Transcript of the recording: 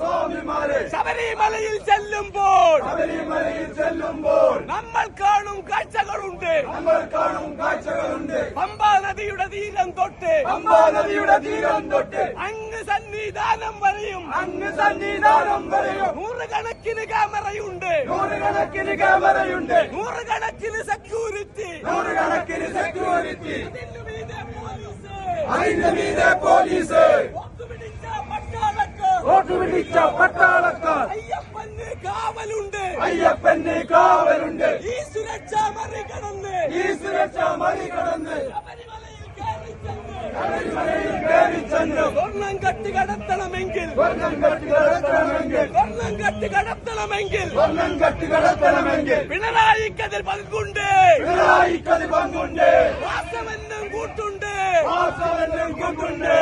സ്വാമിമാരെ ശബരിമലയിൽ ചെല്ലുമ്പോൾ നമ്മൾ കാണും കാഴ്ചകളുണ്ട്. പമ്പാ നദിയുടെ തീരം തൊട്ട് അങ്ങ് സന്നിധാനം വരെയും നൂറുകണക്കിന് ക്യാമറയുണ്ട്. നൂറുകണക്കിന് സെക്യൂരിറ്റി. അതിന്റെ മീതെ പോലീസ് ഓട്ടുപിടിച്ച പട്ടാളക്കാർ. അയ്യപ്പന് കാവലുണ്ട്. ഈ സുരക്ഷ മറികടന്ന് സ്വർണം കെട്ടി കടത്തണമെങ്കിൽ പിണറായിക്കതിൽ പങ്കുണ്ട്. വാസവനും കൂട്ടുണ്ട്.